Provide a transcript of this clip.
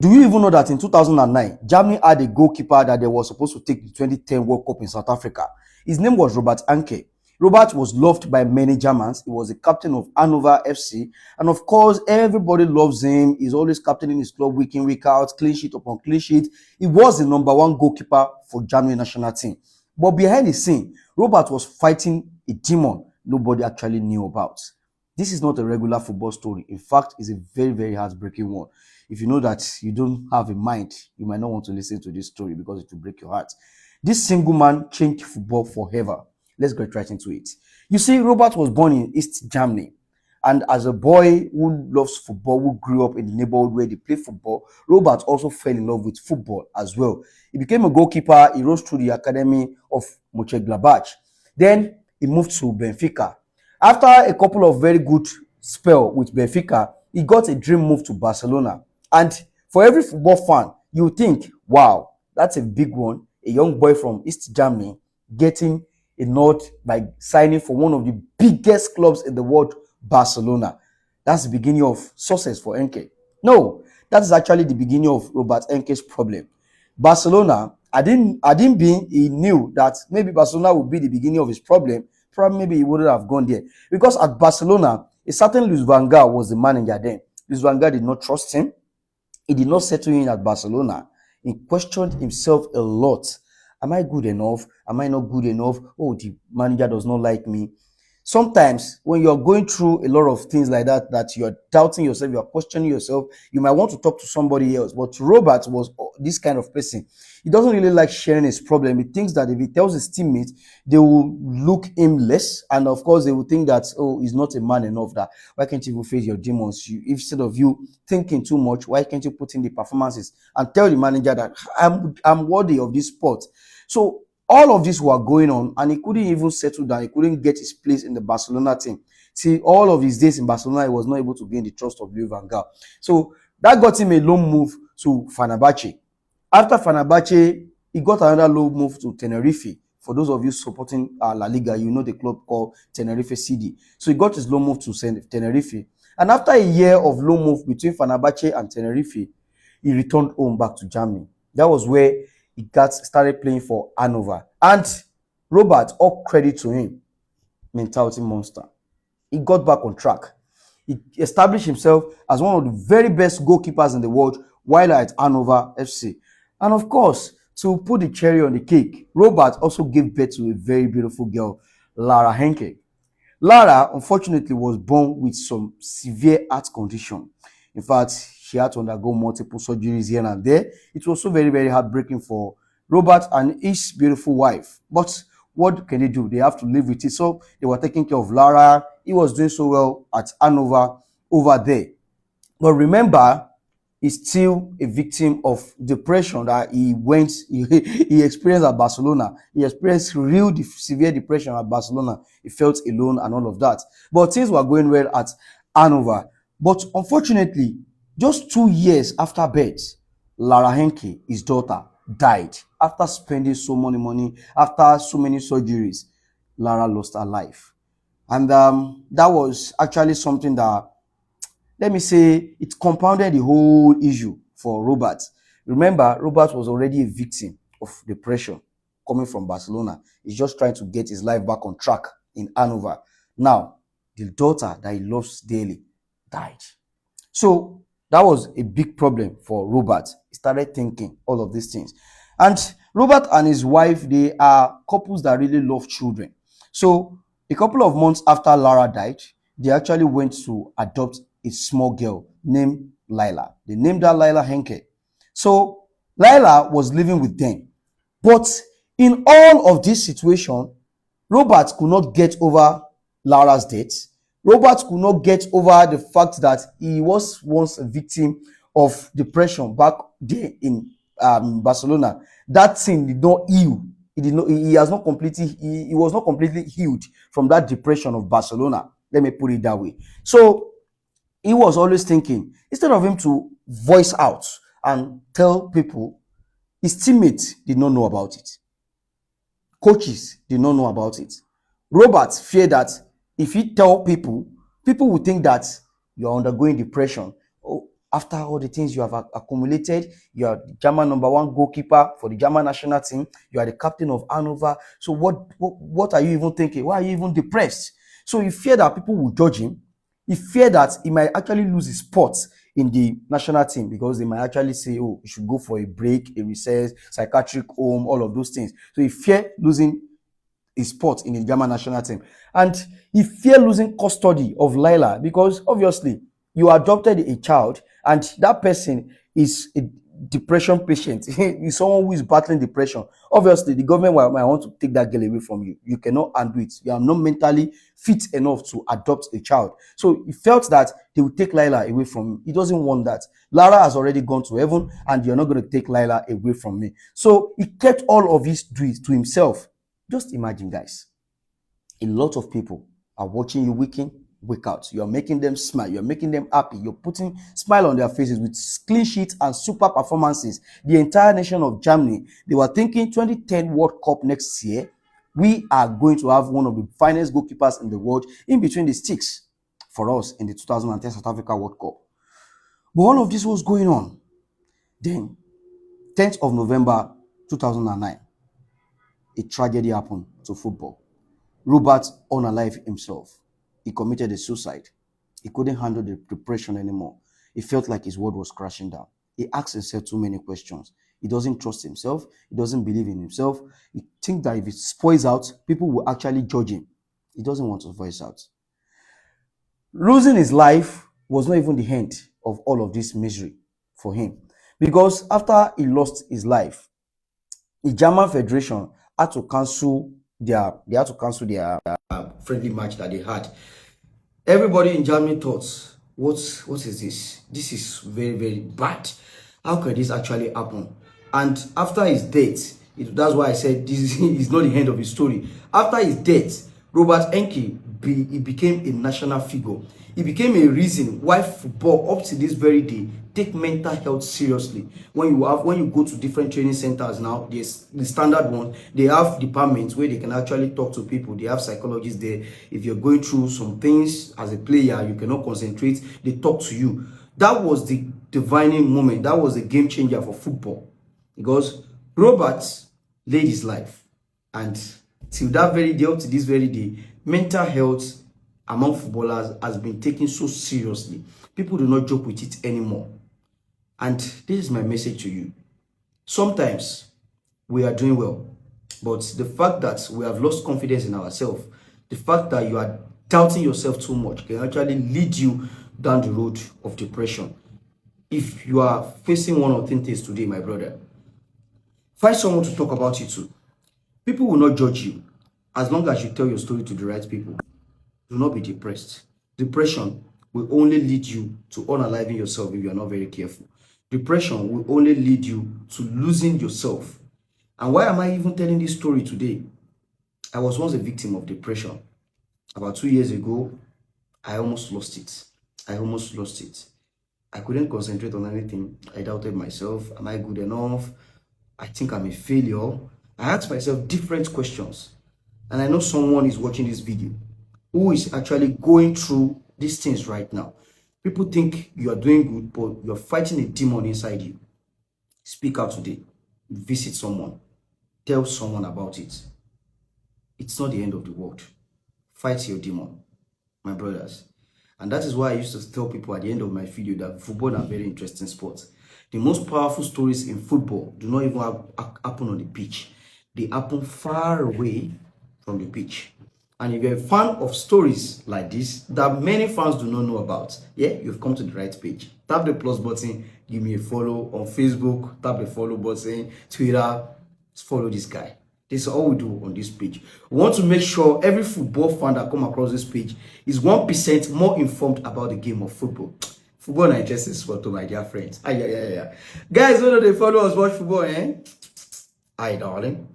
Do you even know that in 2009, Germany had a goalkeeper that they were supposed to take the 2010 World Cup in South Africa? His name was Robert Enke. Robert was loved by many Germans. He was the captain of Hannover FC. And of course, everybody loves him. He's always captaining his club week in, week out, clean sheet upon clean sheet. He was the number one goalkeeper for Germany national team. But behind the scene, Robert was fighting a demon nobody actually knew about. This is not a regular football story. In fact, it's a very, very heartbreaking one. If you know that you don't have a mind, you might not want to listen to this story because it will break your heart. This single man changed football forever. Let's get right into it. You see, Robert was born in East Germany. And as a boy who loves football, who grew up in the neighborhood where they play football, Robert also fell in love with football as well. He became a goalkeeper. He rose through the academy of Mönchengladbach. Then he moved to Benfica. After a couple of very good spell with Benfica, he got a dream move to Barcelona. And for every football fan, you think, wow, that's a big one. A young boy from East Germany getting a nod by signing for one of the biggest clubs in the world, Barcelona. That's the beginning of success for Enke. No, that is actually the beginning of Robert Enke's problem. Barcelona, I didn't be, he knew that maybe Barcelona would be the beginning of his problem. Probably maybe he wouldn't have gone there. Because at Barcelona, a certain Luis van Gaal was the manager then. Luis van Gaal did not trust him. He did not settle in at Barcelona. He questioned himself a lot. Am I good enough? Am I not good enough? Oh, the manager does not like me. Sometimes when you're going through a lot of things like that, that you're doubting yourself, you're questioning yourself, you might want to talk to somebody else. But Robert was this kind of person. He doesn't really like sharing his problem. He thinks that if he tells his teammates, they will look him less. And of course, they will think that, oh, he's not a man enough. That why can't you face your demons? Instead of you thinking too much, why can't you put in the performances and tell the manager that I'm worthy of this spot? So all of this were going on, and he couldn't even settle down. He couldn't get his place in the Barcelona team. See, all of his days in Barcelona, he was not able to gain the trust of Louis van Gaal. So that got him a loan move to Fenerbahce. After Fenerbahce, he got another loan move to Tenerife. For those of you supporting La Liga, you know the club called Tenerife CD. So he got his loan move to Tenerife. And after a year of loan move between Fenerbahce and Tenerife, he returned home back to Germany. That was where he started playing for Hannover. And Robert, all credit to him, mentality monster. He got back on track. He established himself as one of the very best goalkeepers in the world while at Hannover FC. And of course, to put the cherry on the cake, Robert also gave birth to a very beautiful girl, Lara Enke. Lara, unfortunately, was born with some severe heart condition. In fact, she had to undergo multiple surgeries here and there. It was so very, very heartbreaking for Robert and his beautiful wife. But what can they do? They have to live with it. So they were taking care of Lara. He was doing so well at Hannover over there. But remember, he's still a victim of depression that he experienced at Barcelona. He experienced real severe depression at Barcelona. He felt alone and all of that. But things were going well at Hannover. But unfortunately, just 2 years after birth, Lara Enke, his daughter, died. After spending so much money, after so many surgeries, Lara lost her life. And that was actually something that, let me say, it compounded the whole issue for Robert. Remember, Robert was already a victim of depression coming from Barcelona. He's just trying to get his life back on track in Hannover. Now, the daughter that he loves dearly died. So that was a big problem for Robert. He started thinking all of these things. And Robert and his wife, they are couples that really love children. So a couple of months after Lara died, they actually went to adopt a small girl named Lila. They named her Lila Enke. So Lila was living with them. But in all of this situation, Robert could not get over Lara's death. Robert could not get over the fact that he was once a victim of depression back there in Barcelona. That thing did not heal. He was not completely healed from that depression of Barcelona. Let me put it that way. So he was always thinking, instead of him to voice out and tell people, his teammates did not know about it. Coaches did not know about it. Robert feared that if he tell people, people would think that you're undergoing depression. Oh, After all the things you have accumulated, you are the German #1 goalkeeper for the German national team. You are the captain of Hanover. So what are you even thinking? Why are you even depressed? So he feared that people will judge him. He feared that he might actually lose his spot in the national team because they might actually say, oh, you should go for a break, a recess, psychiatric home, all of those things. So he feared losing his spot in the German national team. And he feared losing custody of Lila because obviously you adopted a child and that person is a depression patient. Is someone who is battling depression. Obviously, the government might want to take that girl away from you. You cannot handle it. You are not mentally fit enough to adopt a child. So he felt that they would take Lila away from him. He doesn't want that. Lara has already gone to heaven and you're not going to take Lila away from me. So he kept all of his dreams to himself. Just imagine, guys. A lot of people are watching you week in, week out. You are making them smile. You're making them happy. You're putting smile on their faces with clean sheets and super performances. The entire nation of Germany, they were thinking 2010 World Cup next year, we are going to have one of the finest goalkeepers in the world in between the sticks for us in the 2010 South Africa World Cup. But all of this was going on. Then, 10th of November 2009, a tragedy happened to football. Robert unalived himself. He committed a suicide. He couldn't handle the depression anymore. He felt like his world was crashing down. He asked himself too many questions. He doesn't trust himself. He doesn't believe in himself. He thinks that if it spoils out, people will actually judge him. He doesn't want to voice out. Losing his life was not even the end of all of this misery for him. Because after he lost his life, the German Federation had to cancel their friendly match that they had. Everybody in Germany thought, what is this? This is very, very bad. How can this actually happen? And after his death, that's why I said this is not the end of his story. After his death, Robert Enke he became a national figure. He became a reason why football up to this very day take mental health seriously. When you go to different training centers now, there's the standard one, they have departments where they can actually talk to people. They have psychologists there. If you're going through some things as a player, you cannot concentrate, they talk to you. That was the defining moment. That was a game changer for football because Robert laid his life, and till that very day, up to this very day, mental health among footballers has been taken so seriously. People do not joke with it anymore. And this is my message to you. Sometimes we are doing well, but the fact that we have lost confidence in ourselves, the fact that you are doubting yourself too much can actually lead you down the road of depression. If you are facing one or two things today, my brother, find someone to talk about it to. People will not judge you as long as you tell your story to the right people. Do not be depressed. Depression will only lead you to unaliving yourself if you are not very careful. Depression will only lead you to losing yourself. And why am I even telling this story today? I was once a victim of depression. About 2 years ago, I almost lost it. I couldn't concentrate on anything. I doubted myself. Am I good enough? I think I'm a failure. I asked myself different questions. And I know someone is watching this video who is actually going through these things right now. People think you are doing good, but you're fighting a demon inside you. Speak out today. Visit someone. Tell someone about it. It's not the end of the world. Fight your demon, my brothers. And that is why I used to tell people at the end of my video that football is a very interesting sport. The most powerful stories in football do not even happen on the pitch. They happen far away from the pitch. And if you're a fan of stories like this that many fans do not know about, yeah, you've come to the right page. Tap the plus button, give me a follow on Facebook, tap the follow button, Twitter, follow this guy. This is all we do on this page. We want to make sure every football fan that come across this page is 1% more informed about the game of football. Football is an interesting sport, my dear friends. Guys, when they follow us watch football, eh? Hi, darling.